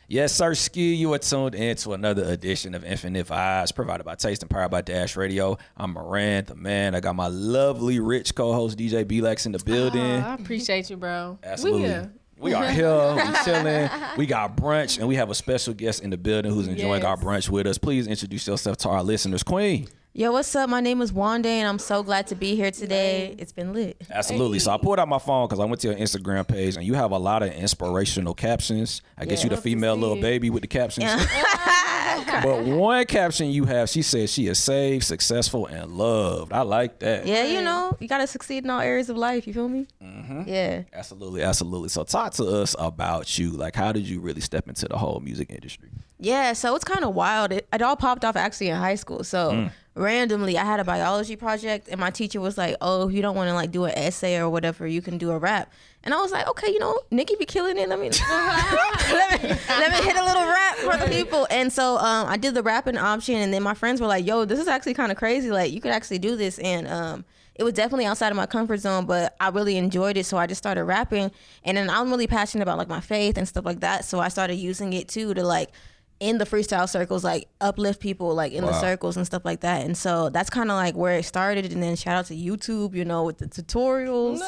Yes, sir, Ski, you are tuned in to another edition of Infinite Vibes, provided by Taste and powered by Dash Radio. I'm Moran, the man. I got my lovely, rich co-host, DJ B-Lex, in the building. I appreciate you, bro. Absolutely. We are here, we chilling, we got brunch, and we have a special guest in the building who's enjoying our brunch with us. Please introduce yourself to our listeners, Queen. Yo, what's up? My name is Wande, and I'm so glad to be here today. It's been lit. Absolutely. So I pulled out my phone because I went to your Instagram page, and you have a lot of inspirational captions. I guess you the female little baby with the captions. But one caption you have, she says she is saved, successful, and loved. I like that. Yeah, you know, you got to succeed in all areas of life. You feel me? Mm-hmm. Yeah. Absolutely, absolutely. So talk to us about you. Like, how did you really step into the whole music industry? Yeah, so it's kind of wild. It all popped off actually in high school. So randomly, I had a biology project, and my teacher was like, "Oh, if you don't want to like do an essay or whatever, you can do a rap." And I was like, "Okay, you know, Nikki be killing it. Let me let me hit a little rap for the people." And so I did the rapping option, and then my friends were like, "Yo, this is actually kind of crazy. Like, you could actually do this." And it was definitely outside of my comfort zone, but I really enjoyed it. So I just started rapping, and then I'm really passionate about like my faith and stuff like that. So I started using it too to like, in the freestyle circles, like uplift people like in the circles and stuff like that. And so that's kind of like where it started. And then shout out to YouTube, you know, with the tutorials.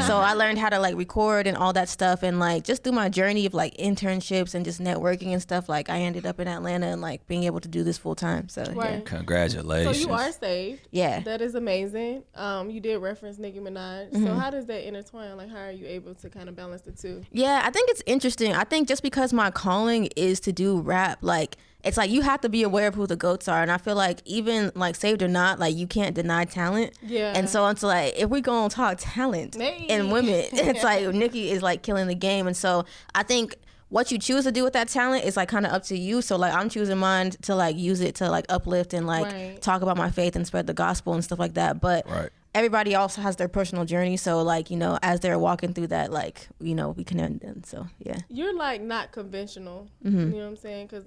So I learned how to like record and all that stuff. And like just through my journey of like internships and just networking and stuff, like I ended up in Atlanta and like being able to do this full time. So yeah. Congratulations. So you are saved. Yeah. That is amazing. You did reference Nicki Minaj. So how does that intertwine? Like, how are you able to kind of balance the two? Yeah, I think it's interesting. I think just because my calling is to do rap, like it's like you have to be aware of who the goats are, and I feel like even like saved or not, like you can't deny talent. Yeah. And so it's like if we gonna talk talent and women, it's like Nicki is like killing the game. And so I think what you choose to do with that talent is like kind of up to you. So like I'm choosing mine to like use it to like uplift and like talk about my faith and spread the gospel and stuff like that. But everybody also has their personal journey. So like, you know, as they're walking through that, like, you know, we connect them. So yeah. You're like not conventional. You know what I'm saying? Because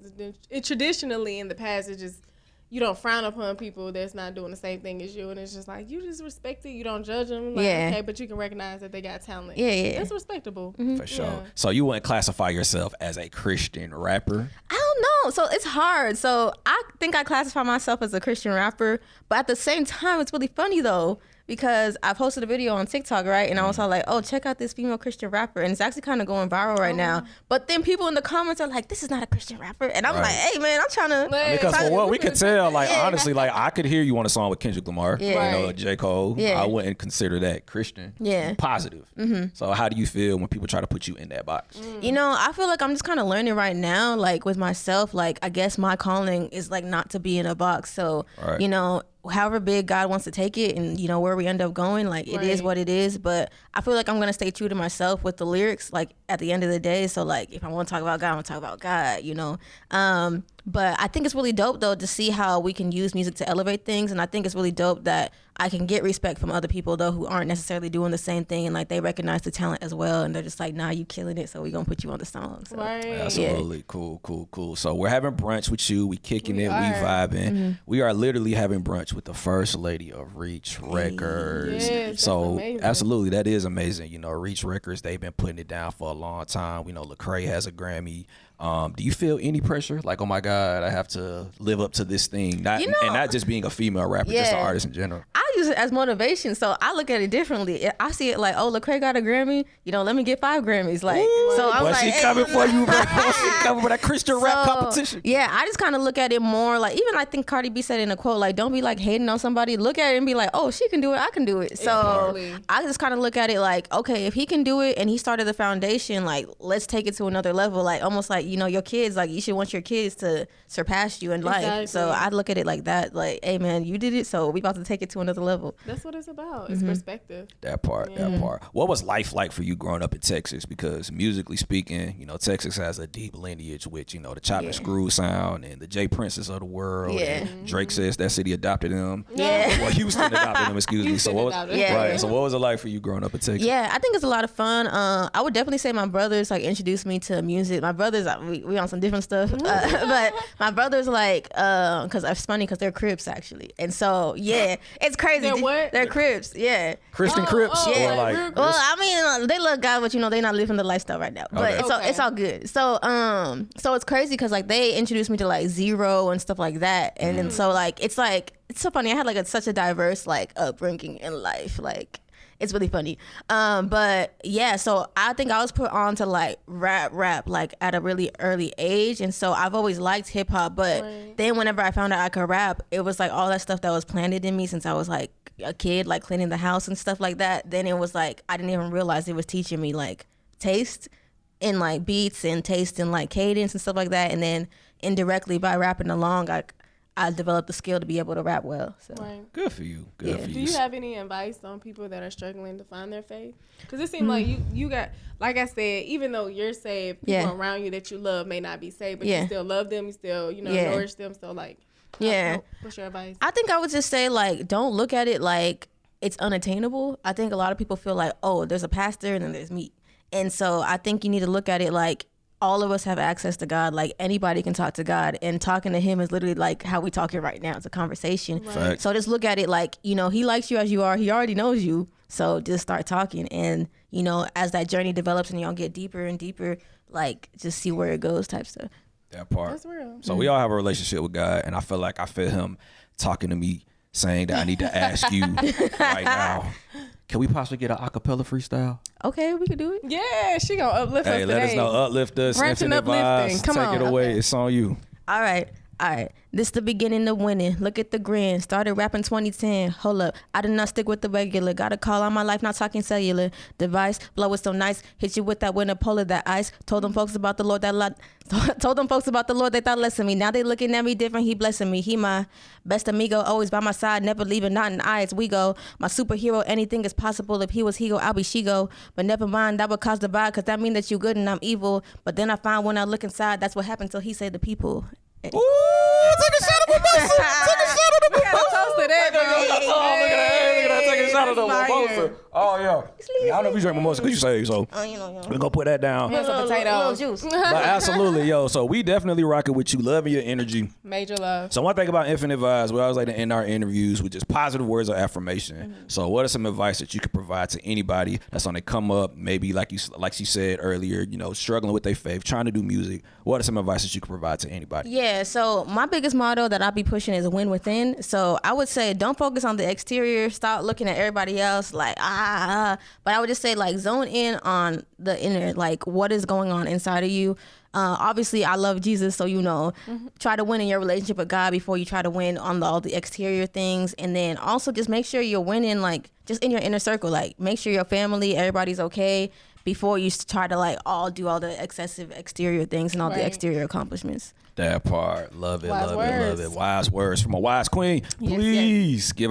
it traditionally in the past, it's just, you don't frown upon people that's not doing the same thing as you, and it's just like you just respect it. You don't judge them. Like, okay, but you can recognize that they got talent. Yeah. That's respectable. For sure. So you wouldn't classify yourself as a Christian rapper? I don't know. So it's hard. So I think I classify myself as a Christian rapper, but at the same time, it's really funny though, because I posted a video on TikTok, right? And I was all like, oh, check out this female Christian rapper. And it's actually kind of going viral right now. But then people in the comments are like, this is not a Christian rapper. And I'm like, hey, man, I'm trying to. Because for what we could tell, like, honestly, like, I could hear you on a song with Kendrick Lamar, you know, J. Cole. I wouldn't consider that Christian. Positive. So how do you feel when people try to put you in that box? You know, I feel like I'm just kind of learning right now, like, with myself. Like, I guess my calling is, like, not to be in a box. So, you know, however big God wants to take it and, you know, where we end up going, like it is what it is. But I feel like I'm going to stay true to myself with the lyrics, like at the end of the day. So like if I want to talk about God, I want to talk about God, you know. But I think it's really dope though to see how we can use music to elevate things. And I think it's really dope that I can get respect from other people though who aren't necessarily doing the same thing, and like they recognize the talent as well, and they're just like, nah, you killing it, so we gonna put you on the song. So, absolutely. Cool. So we're having brunch with you, we kicking it, we vibing. We are literally having brunch with the first lady of Reach Records. So absolutely, that is amazing. You know, Reach Records, they've been putting it down for a long time. We know Lecrae has a Grammy. Do you feel any pressure? Like, oh my God, I have to live up to this thing. Not, you know, and not just being a female rapper, just an artist in general. I use it as motivation, so I look at it differently. I see it like, oh, Lecrae got a Grammy, you know, let me get 5 Grammys. Like, so I'm like, she coming for you, bro. She coming for that Christian rap competition. Yeah, I just kind of look at it more like, even I think Cardi B said in a quote, like, don't be like hating on somebody. Look at it and be like, oh, she can do it, I can do it. So I just kind of look at it like, okay, if he can do it and he started the foundation, like, let's take it to another level. Like, almost like, you know, your kids, like, you should want your kids to surpass you in life. So I look at it like that, like, hey man, you did it, so we about to take it to another level. That's what it's about. It's perspective. That part. What was life like for you growing up in Texas? Because musically speaking, you know, Texas has a deep lineage with, you know, the Chop and Screw sound and the J Princes of the world. And Drake says that city adopted him. Well, Houston adopted him, excuse me. So what was, so what was it like for you growing up in Texas? Yeah, I think it's a lot of fun. I would definitely say my brothers like introduced me to music. My brothers, we on some different stuff, but my brothers like, cause it's funny cause they're Crips actually, and so yeah, it's crazy. crazy. They're what? They're Crips. Yeah. Christian Crips. Yeah. Or like, well, I mean, they love God, but they're not living the lifestyle right now. But Okay. it's all good. So it's crazy because like they introduced me to like Zero and stuff like that, and then so like it's so funny. I had like such a diverse like upbringing in life, like. It's really funny. But yeah, so I think I was put on to like rap like at a really early age. And so I've always liked hip hop. But then whenever I found out I could rap, it was like all that stuff that was planted in me since I was like a kid, like cleaning the house and stuff like that. Then it was like, I didn't even realize it was teaching me like taste in like beats and taste in like cadence and stuff like that. And then indirectly by rapping along, I developed the skill to be able to rap well. So good for you. Good for you. Do you have any advice on people that are struggling to find their faith? Because it seems like you got, like I said, even though you're saved, people around you that you love may not be saved, but you still love them. You still, nourish them. So like, what's your advice? I think I would just say like, don't look at it like it's unattainable. I think a lot of people feel like, oh, there's a pastor and then there's me. And so I think you need to look at it like, all of us have access to God. Like anybody can talk to God, and talking to him is literally like how we talking right now. It's a conversation. Right. So just look at it like, he likes you as you are. He already knows you. So just start talking. And, as that journey develops and y'all get deeper and deeper, like just see where it goes type stuff. That part. That's real. So we all have a relationship with God, and I feel like I feel him talking to me saying that I need to ask you right now. Can we possibly get an acapella freestyle? Okay, we could do it. Yeah, she gonna uplift us today. Hey, let us know. Uplift us. Branching Infinite uplifting. vibes. Come Take on. it away. Okay. It's on you. All right. This the beginning of winning. Look at the grin. Started rapping 2010. Hold up. I did not stick with the regular. Got a call on my life, not talking cellular. Device. Blow it so nice. Hit you with that winter polar, that ice. Told them folks about the Lord told them folks about the Lord, they thought less of me. Now they looking at me different. He blessing me. He my best amigo. Always by my side. Never leaving. Not in eyes. We go. My superhero. Anything is possible. If he was he go, I'll be she go. But never mind. That would cause the vibe. Cause that mean that you good and I'm evil. But then I find when I look inside, that's what happened till he said the people. Ooh, take a shot of mimosa. Take a shot of the mimosa. Toast to that, girl. Look at that. Take a shot of the mimosa. Oh, yeah. I don't know if you drink mimosa because you say so. We're going to put that down. Here's some potatoes. Juice. But absolutely, so we definitely rocking with you. Loving your energy. Major love. So one thing about Infinite Vibes, we always like to end our interviews with just positive words of affirmation. So what are some advice that you could provide to anybody that's on the come up, maybe like she said earlier, struggling with their faith, trying to do music? What are some advice that you could provide to anybody? Yeah, so my biggest motto that I'll be pushing is win within. So I would say don't focus on the exterior. Stop looking at everybody else like, But I would just say like zone in on the inner, like what is going on inside of you. Obviously, I love Jesus, so try to win in your relationship with God before you try to win on all the exterior things. And then also just make sure you're winning like just in your inner circle. Like make sure your family, everybody's okay before you try to like all do all the excessive exterior things and all the exterior accomplishments. That part, love it. Wise words from a wise queen. Yes, Please give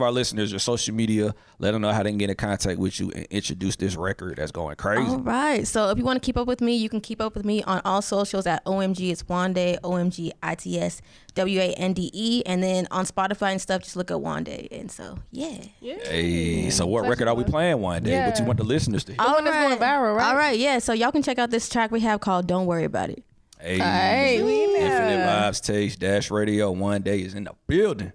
our listeners your social media. Let them know how they can get in contact with you and introduce this record that's going crazy. All right. So if you want to keep up with me, you can keep up with me on all socials at OMG. It's Wande, OMGITS, WANDE, and then on Spotify and stuff, just look at Wande. And so Hey, so what record are we playing one day? What you want the listeners to hear? The one that's going viral, right? All right. Yeah. So y'all can check out this track we have called "Don't Worry About It." Hey, we in there. Infinite Vibes Taste Dash Radio. One day is in the building.